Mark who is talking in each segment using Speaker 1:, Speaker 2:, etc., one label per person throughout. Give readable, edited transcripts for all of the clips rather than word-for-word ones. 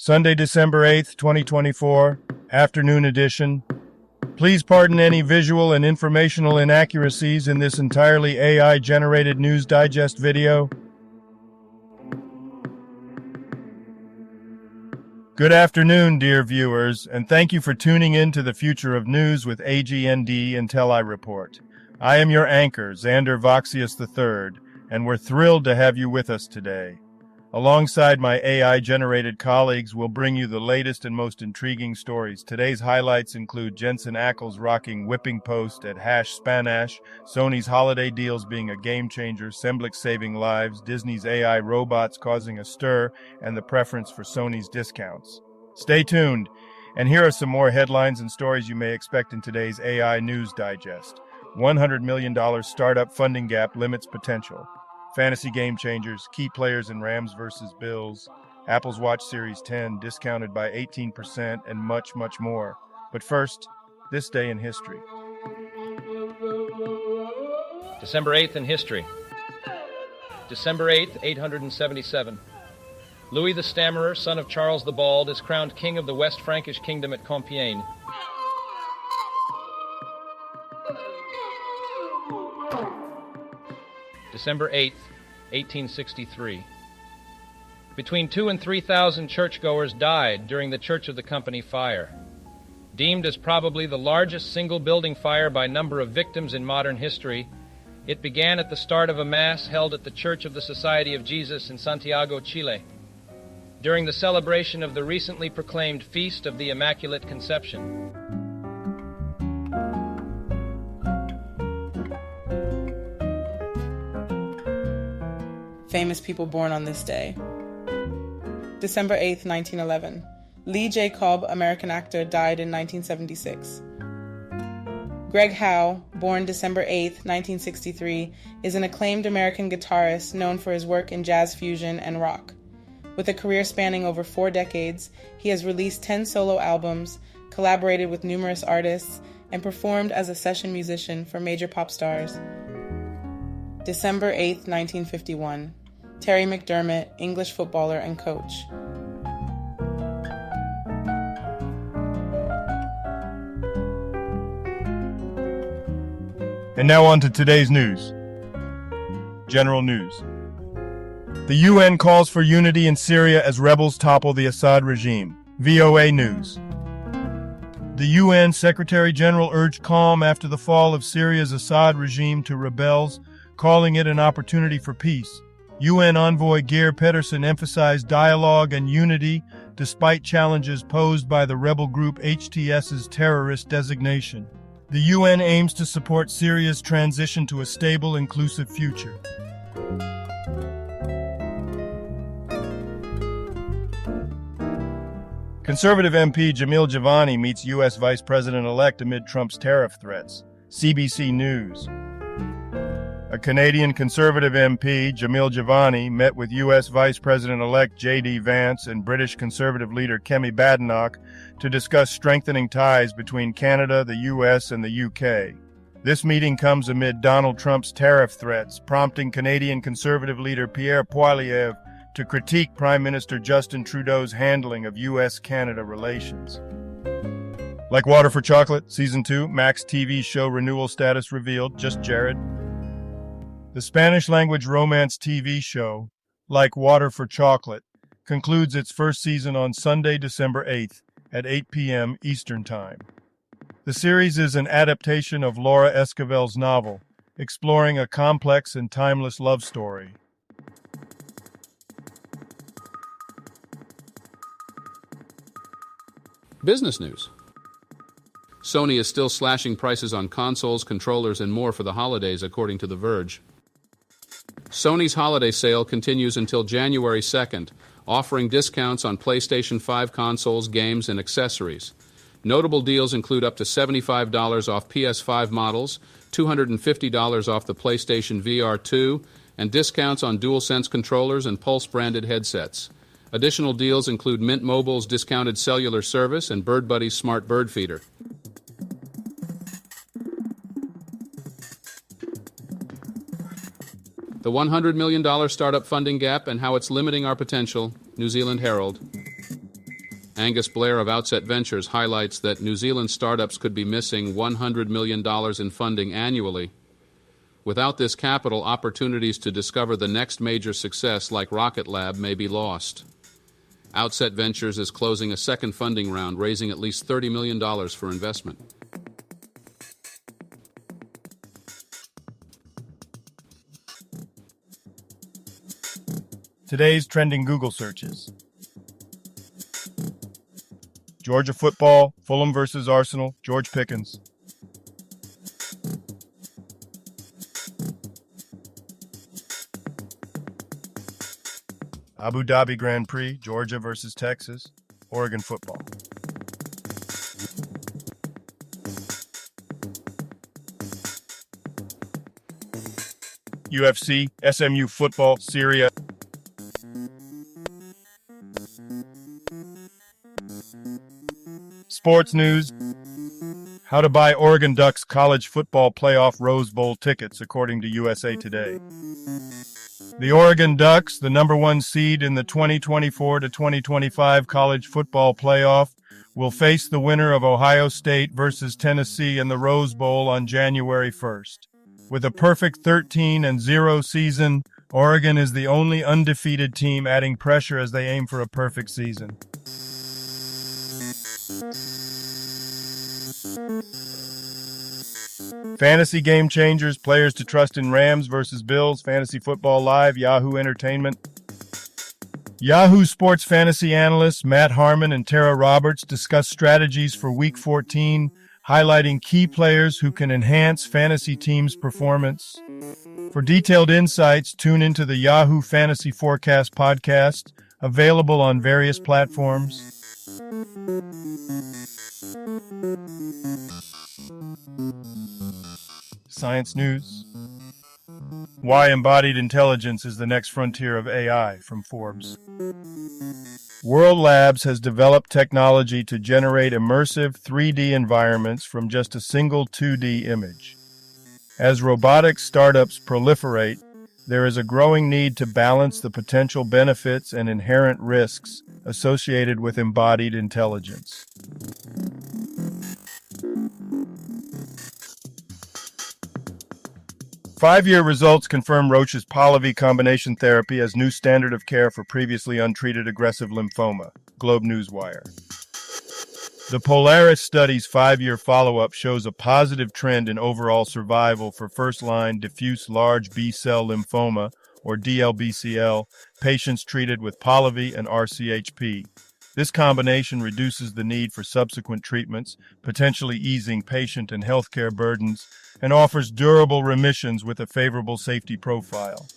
Speaker 1: Sunday, December 8th, 2024, afternoon edition. Please pardon any visual and informational inaccuracies in this entirely AI-generated News Digest video. Good afternoon, dear viewers, and thank you for tuning in to the Future of News with AGNDD IntelliReport. I am your anchor, Xander Voxius III, and we're thrilled to have you with us today. Alongside my AI-generated colleagues, we'll bring you the latest and most intriguing stories. Today's highlights include Jensen Ackles rocking whipping post at #Spanash, Sony's holiday deals being a game-changer, Semblix saving lives, Disney's AI robots causing a stir, and the preference for Sony's discounts. Stay tuned, and here are some more headlines and stories you may expect in today's AI News Digest. $100 million startup funding gap limits potential. Fantasy game changers, key players in Rams versus Bills, Apple's Watch Series 10 discounted by 18%, and much, much more. But first, this day in history.
Speaker 2: December 8th in history. December 8th, 877. Louis the Stammerer, son of Charles the Bald, is crowned king of the West Frankish kingdom at Compiègne. December 8th, 1863. Between 2,000 and 3,000 churchgoers died during the Church of the Company fire. Deemed as probably the largest single building fire by number of victims in modern history, it began at the start of a mass held at the Church of the Society of Jesus in Santiago, Chile, during the celebration of the recently proclaimed Feast of the Immaculate Conception.
Speaker 3: Famous people born on this day. December 8th, 1911. Lee J. Cobb, American actor, died in 1976. Greg Howe, born December 8th, 1963, is an acclaimed American guitarist known for his work in jazz fusion and rock. With a career spanning over 4 decades, he has released 10 solo albums, collaborated with numerous artists, and performed as a session musician for major pop stars. December 8th, 1951. Terry McDermott, English footballer and coach.
Speaker 1: And now on to today's news. General news. The UN calls for unity in Syria as rebels topple the Assad regime. VOA News. The UN Secretary-General urged calm after the fall of Syria's Assad regime to rebels, calling it an opportunity for peace. UN envoy Geir Pedersen emphasized dialogue and unity despite challenges posed by the rebel group HTS's terrorist designation. The UN aims to support Syria's transition to a stable, inclusive future. Conservative MP Jamil Jivani meets U.S. Vice President-elect amid Trump's tariff threats. CBC News. A Canadian Conservative MP, Jamil Jivani, met with U.S. Vice President-elect J.D. Vance and British Conservative leader Kemi Badenoch to discuss strengthening ties between Canada, the U.S., and the U.K. This meeting comes amid Donald Trump's tariff threats, prompting Canadian Conservative leader Pierre Poilievre to critique Prime Minister Justin Trudeau's handling of U.S.-Canada relations. Like Water for Chocolate, Season 2, Max TV show renewal status revealed, just Jared. The Spanish-language romance TV show, Like Water for Chocolate, concludes its first season on Sunday, December 8th at 8 p.m. Eastern Time. The series is an adaptation of Laura Esquivel's novel, exploring a complex and timeless love story.
Speaker 4: Business news. Sony is still slashing prices on consoles, controllers, and more for the holidays, according to The Verge. Sony's holiday sale continues until January 2nd, offering discounts on PlayStation 5 consoles, games, and accessories. Notable deals include up to $75 off PS5 models, $250 off the PlayStation VR 2, and discounts on DualSense controllers and Pulse-branded headsets. Additional deals include Mint Mobile's discounted cellular service and BirdBuddy's smart bird feeder. The $100 million startup funding gap and how it's limiting our potential. New Zealand Herald. Angus Blair of Outset Ventures highlights that New Zealand startups could be missing $100 million in funding annually. Without this capital, opportunities to discover the next major success like Rocket Lab may be lost. Outset Ventures is closing a second funding round, raising at least $30 million for investment.
Speaker 1: Today's trending Google searches. Georgia football, Fulham versus Arsenal, George Pickens. Abu Dhabi Grand Prix, Georgia versus Texas, Oregon football. UFC, SMU football, Syria. Sports news. How to buy Oregon Ducks college football playoff Rose Bowl tickets, according to USA Today. The Oregon Ducks, the number one seed in the 2024 to 2025 college football playoff, will face the winner of Ohio State versus Tennessee in the Rose Bowl on January 1st. With a perfect 13-0 season, Oregon is the only undefeated team, adding pressure as they aim for a perfect season. Fantasy game changers, players to trust in Rams versus Bills, Fantasy Football Live, Yahoo Entertainment. Yahoo Sports fantasy analysts Matt Harmon and Tara Roberts discuss strategies for Week 14, highlighting key players who can enhance fantasy teams' performance. For detailed insights, tune into the Yahoo Fantasy Forecast podcast, available on various platforms. Science news. Why embodied intelligence is the next frontier of AI, from Forbes. World Labs has developed technology to generate immersive 3D environments from just a single 2D image. As robotics startups proliferate, there is a growing need to balance the potential benefits and inherent risks associated with embodied intelligence. Five-year results confirm Roche's Polivy combination therapy as new standard of care for previously untreated aggressive lymphoma. Globe Newswire. The Polaris study's 5-year follow-up shows a positive trend in overall survival for first-line diffuse large B-cell lymphoma, or DLBCL, patients treated with Polivy and RCHP. This combination reduces the need for subsequent treatments, potentially easing patient and healthcare burdens, and offers durable remissions with a favorable safety profile.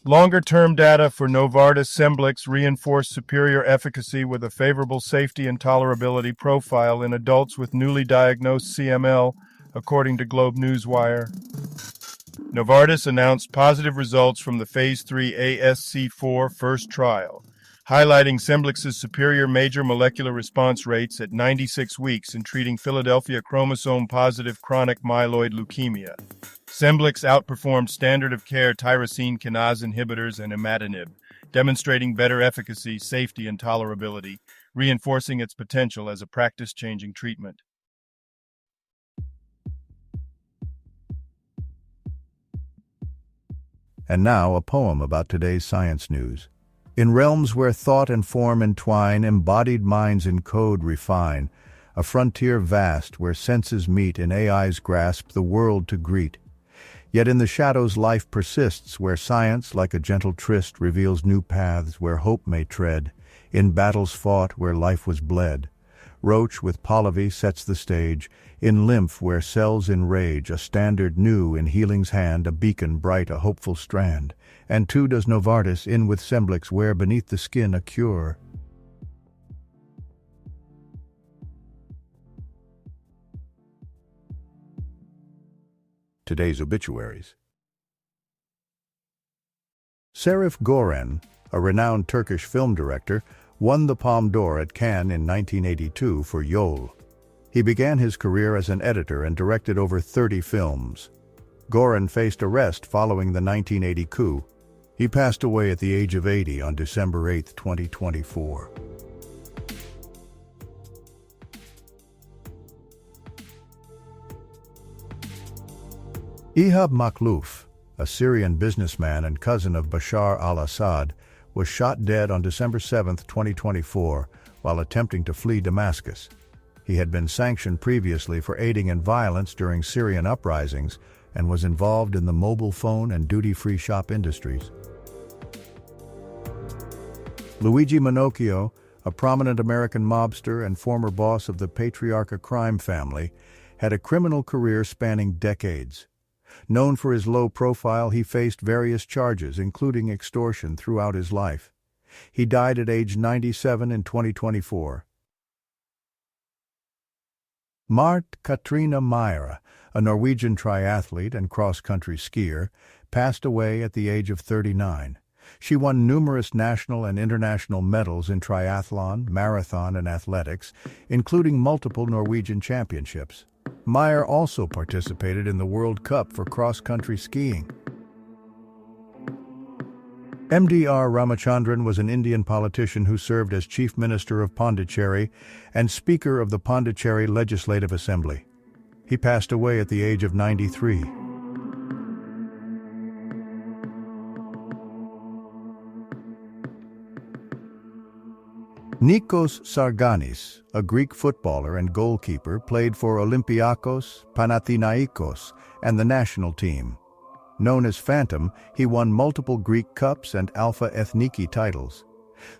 Speaker 1: Longer-term data for Novartis Scemblix reinforce superior efficacy with a favorable safety and tolerability profile in adults with newly diagnosed CML, according to Globe Newswire. Novartis announced positive results from the Phase 3 ASC4 first trial, highlighting Scemblix's superior major molecular response rates at 96 weeks in treating Philadelphia chromosome-positive chronic myeloid leukemia. Scemblix outperformed standard of care tyrosine kinase inhibitors and imatinib, demonstrating better efficacy, safety, and tolerability, reinforcing its potential as a practice-changing treatment.
Speaker 5: And now a poem about today's science news. In realms where thought and form entwine, embodied minds in code refine, a frontier vast where senses meet in AI's grasp the world to greet. Yet in the shadows life persists, where science, like a gentle tryst, reveals new paths where hope may tread, in battles fought where life was bled. Roche with Polivy sets the stage, in lymph where cells enrage, a standard new in healing's hand, a beacon bright, a hopeful strand. And too does Novartis in with Scemblix, where beneath the skin a cure. Today's obituaries. Serif Gören, a renowned Turkish film director, won the Palme d'Or at Cannes in 1982 for Yol. He began his career as an editor and directed over 30 films. Gören faced arrest following the 1980 coup, He passed away at the age of 80 on December 8, 2024. Ihab Makhlouf, a Syrian businessman and cousin of Bashar al-Assad, was shot dead on December 7, 2024, while attempting to flee Damascus. He had been sanctioned previously for aiding in violence during Syrian uprisings and was involved in the mobile phone and duty-free shop industries. Luigi Minocchio, a prominent American mobster and former boss of the Patriarca crime family, had a criminal career spanning decades. Known for his low profile, he faced various charges, including extortion, throughout his life. He died at age 97 in 2024. Mart Katrine Meyer, a Norwegian triathlete and cross-country skier, passed away at the age of 39. She won numerous national and international medals in triathlon, marathon, and athletics, including multiple Norwegian championships. Meyer also participated in the World Cup for cross-country skiing. MDR Ramachandran was an Indian politician who served as Chief Minister of Pondicherry and Speaker of the Pondicherry Legislative Assembly. He passed away at the age of 93. Nikos Sarganis, a Greek footballer and goalkeeper, played for Olympiakos, Panathinaikos, and the national team. Known as Phantom, he won multiple Greek Cups and Alpha Ethniki titles.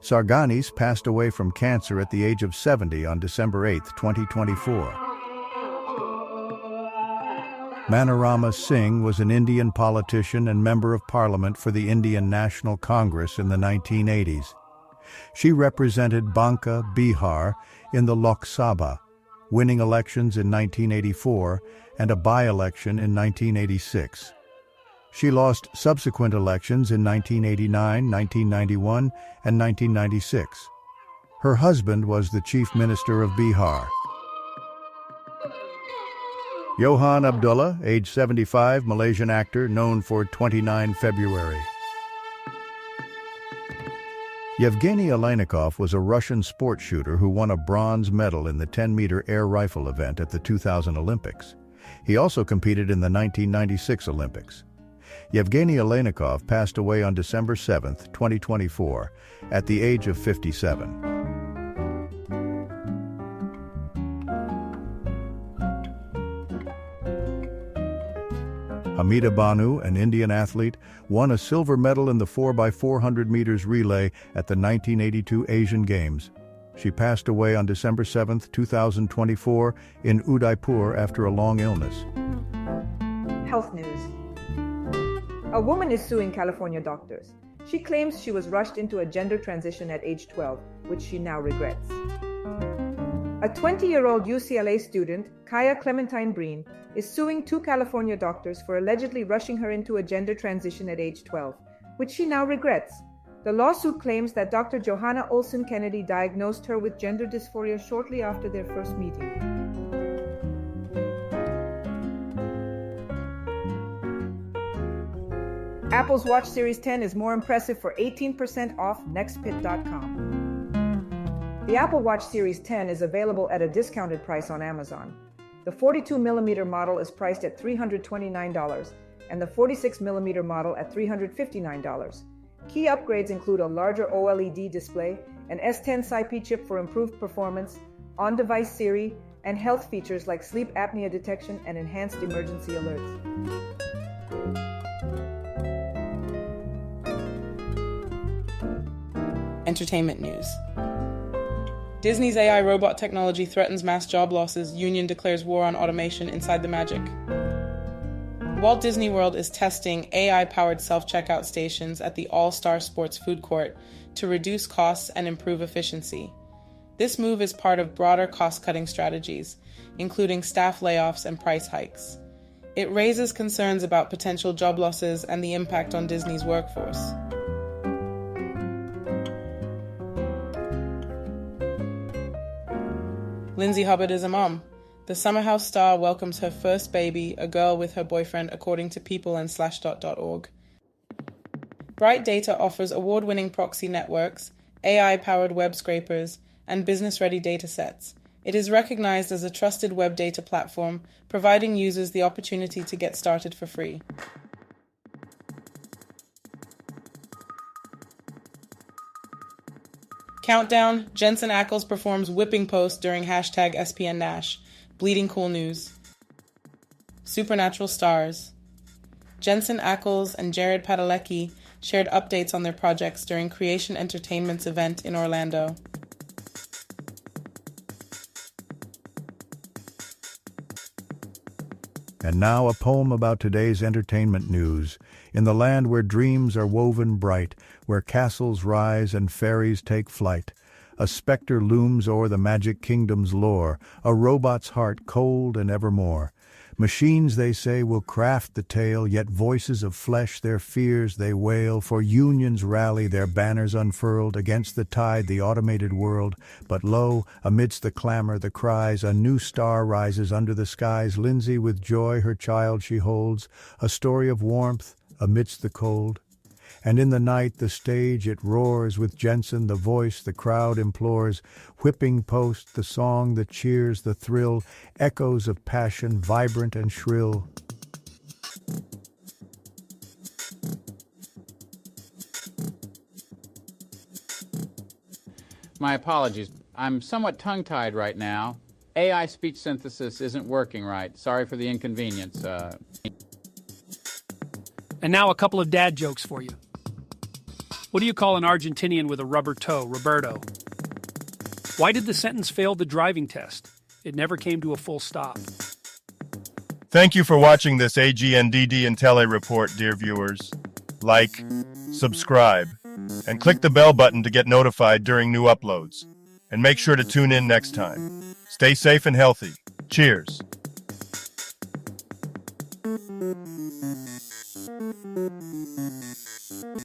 Speaker 5: Sarganis passed away from cancer at the age of 70 on December 8, 2024. Manorama Singh was an Indian politician and Member of Parliament for the Indian National Congress in the 1980s. She represented Banka, Bihar, in the Lok Sabha, winning elections in 1984 and a by-election in 1986. She lost subsequent elections in 1989, 1991, and 1996. Her husband was the Chief Minister of Bihar. Johan Abdullah, age 75, Malaysian actor, known for 29 February. Yevgeny Aleynikov was a Russian sport shooter who won a bronze medal in the 10-meter air rifle event at the 2000 Olympics. He also competed in the 1996 Olympics. Yevgeny Aleynikov passed away on December 7, 2024, at the age of 57. Amita Banu, an Indian athlete, won a silver medal in the 4x400 meters relay at the 1982 Asian Games. She passed away on December 7, 2024, in Udaipur after a long illness.
Speaker 6: Health news. A woman is suing California doctors. She claims she was rushed into a gender transition at age 12, which she now regrets. A 20-year-old UCLA student, Kaya Clementine Breen, is suing 2 California doctors for allegedly rushing her into a gender transition at age 12, which she now regrets. The lawsuit claims that Dr. Johanna Olson Kennedy diagnosed her with gender dysphoria shortly after their first meeting. Apple's Watch Series 10 is more impressive for 18% off nextpit.com. The Apple Watch Series 10 is available at a discounted price on Amazon. The 42mm model is priced at $329 and the 46mm model at $359. Key upgrades include a larger OLED display, an S10 SiP chip for improved performance, on-device Siri, and health features like sleep apnea detection and enhanced emergency alerts.
Speaker 3: Entertainment news. Disney's AI robot technology threatens mass job losses. Union declares war on automation inside the Magic. Walt Disney World is testing AI-powered self-checkout stations at the All-Star Sports Food Court to reduce costs and improve efficiency. This move is part of broader cost-cutting strategies, including staff layoffs and price hikes. It raises concerns about potential job losses and the impact on Disney's workforce. Lindsay Hubbard is a mom. The Summer House star welcomes her first baby, a girl, with her boyfriend, according to People and Slashdot.org. Bright Data offers award-winning proxy networks, AI-powered web scrapers, and business-ready datasets. It is recognized as a trusted web data platform, providing users the opportunity to get started for free. Countdown, Jensen Ackles performs whipping post during #SPNNash. Bleeding cool news. Supernatural stars. Jensen Ackles and Jared Padalecki shared updates on their projects during Creation Entertainment's event in Orlando.
Speaker 5: And now a poem about today's entertainment news. In the land where dreams are woven bright, where castles rise and fairies take flight, a specter looms o'er the magic kingdom's lore, a robot's heart cold and evermore. Machines, they say, will craft the tale, yet voices of flesh their fears they wail, for unions rally, their banners unfurled, against the tide, the automated world. But lo, amidst the clamor, the cries, a new star rises under the skies. Lindsay, with joy her child she holds, a story of warmth amidst the cold. And in the night, the stage, it roars with Jensen, the voice the crowd implores. Whipping post, the song, the cheers, the thrill, echoes of passion, vibrant and shrill.
Speaker 7: My apologies. I'm somewhat tongue-tied right now. AI speech synthesis isn't working right. Sorry for the inconvenience.
Speaker 8: And now a couple of dad jokes for you. What do you call an Argentinian with a rubber toe? Roberto. Why did the sentence fail the driving test? It never came to a full stop.
Speaker 1: Thank you for watching this AGNDD IntelliReport, dear viewers. Like, subscribe, and click the bell button to get notified during new uploads. And make sure to tune in next time. Stay safe and healthy. Cheers.